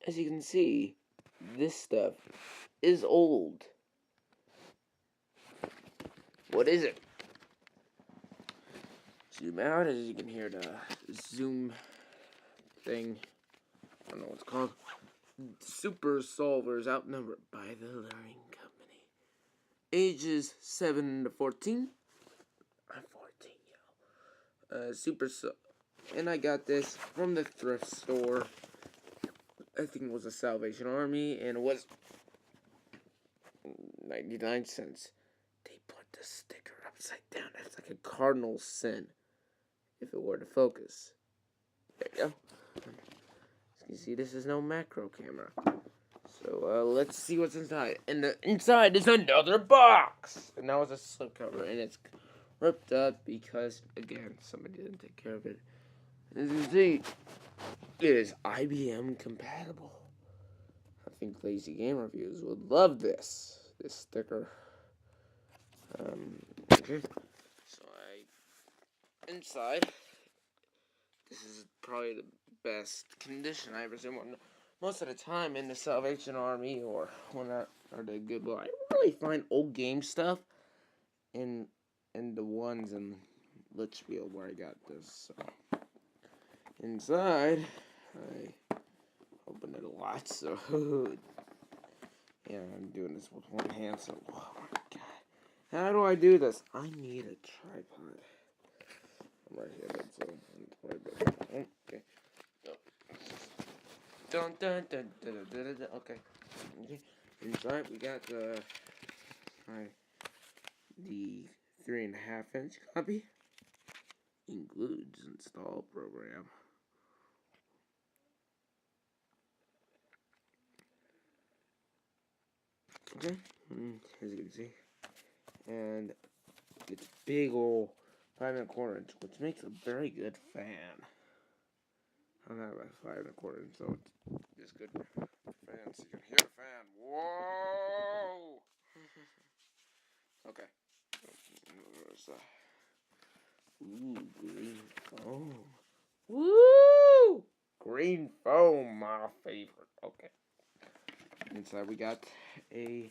as you can see, this stuff is old. What is it? Zoom out, as you can hear the zoom thing. I don't know what it's called. Supersolvers, Outnumbered by the Learning Company. Ages 7 to 14. I'm 14, yo. And I got this from the thrift store. I think it was a Salvation Army, and it was 99 cents. They put the sticker upside down. That's like a cardinal sin if it were to focus. There you go. As you can see, this is no macro camera. So, let's see what's inside. And the inside is another box! And that was a slipcover, and it's ripped up because, again, somebody didn't take care of it. As you can see, it is IBM compatible. I think Lazy Game Reviews would love this sticker. Okay. So inside, this is probably the best condition I ever seen. Most of the time in the Salvation Army or the Goodwill, I really find old game stuff in the ones in Litchfield where I got this. So. Inside, I opened it a lot, so yeah, I'm doing this with one hand, so oh my god. How do I do this? I need a tripod. I'm right here, that's okay. Dun dun dun dun dun dun dun. Okay. Inside we got the 3.5-inch copy. Includes install program. Okay, as you can see, and it's big ol' 5.25 inch, which makes a very good fan. I don't have a 5.25 inch, so it's good for fans. You can hear the fan. Whoa! Okay. Ooh, green foam. Woo! Green foam, my favorite. Okay. Inside we got a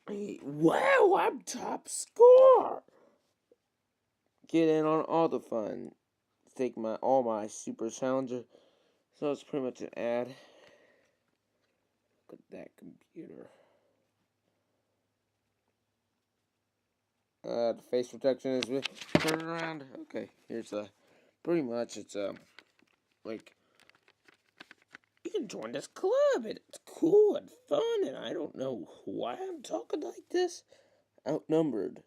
wow, I'm top score. Get in on all the fun. Take all my super challenger. So it's pretty much an ad. Look at that computer. The face protection is turn around. Okay, here's pretty much it's like you can join this club. It's cool and fun, and I don't know why I'm talking like this. Outnumbered,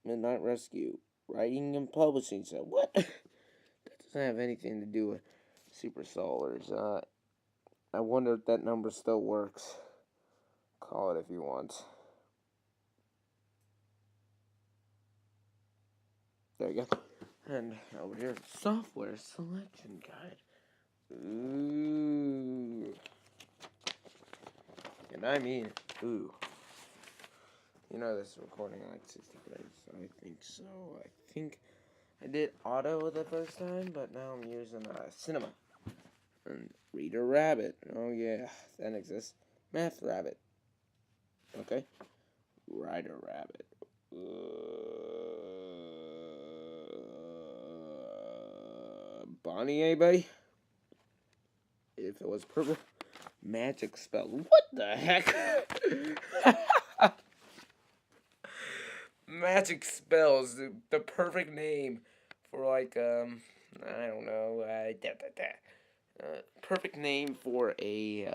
Midnight Rescue, writing and publishing. So what? That doesn't have anything to do with Supersolvers. I wonder if that number still works. Call it if you want. There you go. And over here, software selection guide. Ooh. And I mean, ooh. You know this is recording like 60 frames, I think so. I think I did auto the first time, but now I'm using cinema. And Reader Rabbit. Oh yeah, that exists. Math Rabbit. Okay. Rider Rabbit. Bonnie, anybody? If it was purple. Magic Spell. What the heck? Magic Spells. The perfect name for like, I don't know. Perfect name for a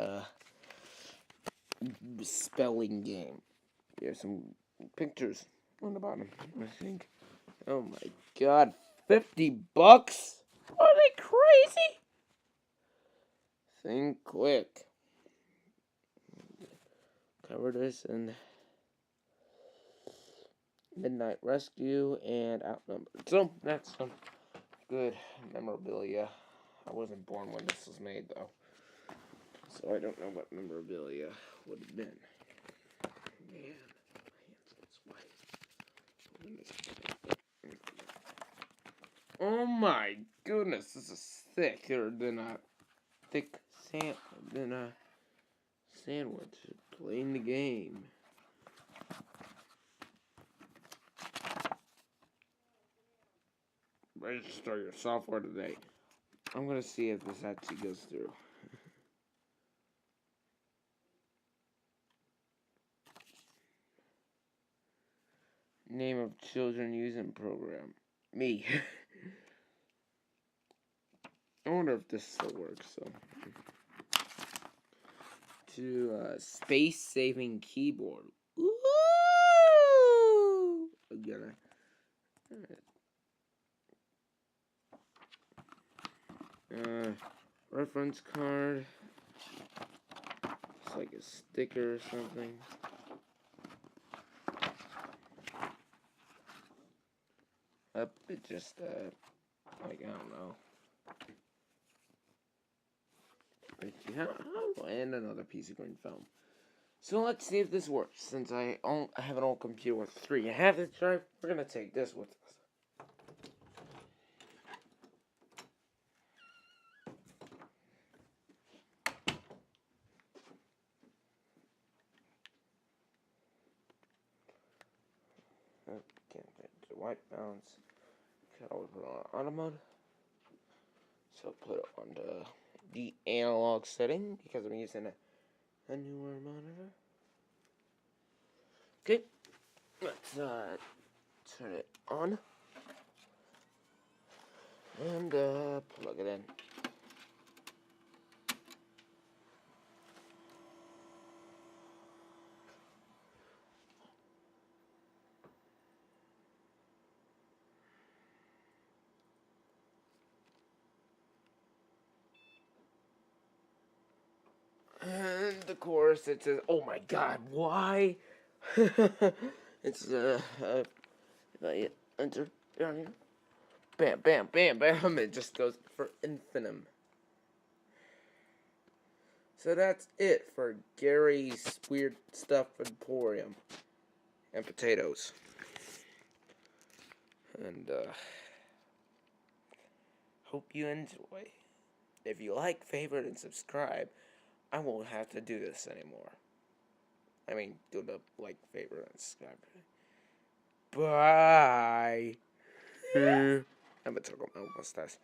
spelling game. Here's some pictures on the bottom, I think. Oh my god, $50? Are they crazy? Think quick. Cover this in Midnight Rescue and Outnumbered. So, that's some good memorabilia. I wasn't born when this was made, though. So I don't know what memorabilia would have been. Man, my hands get sweaty. Oh my goodness, this is thicker than a stick than a sandwich. Playing the game. Register your software today. I'm gonna see if this actually goes through. Name of children using program. Me. I wonder if this still works. So, to space-saving keyboard. Ooh! Again. Reference card. It's like a sticker or something. It just, like, I don't know. And another piece of green film. So let's see if this works. Since I have an old computer with 3.5 inch drive, we're gonna take this with us. Can't get the white balance. Can always put it on auto mode. So put it on the analog setting because I'm using a newer monitor. Okay, let's turn it on and plug it in. And the chorus, it says, "Oh my God, why?" It's if I enter down here, bam, bam, bam, bam. It just goes for infinitum. So that's it for Gary's Weird Stuff Emporium and potatoes. And hope you enjoy. If you like, favorite, and subscribe, I won't have to do this anymore. I mean, do the like, favorite, and subscribe. Bye. I'm gonna talk about my mustache.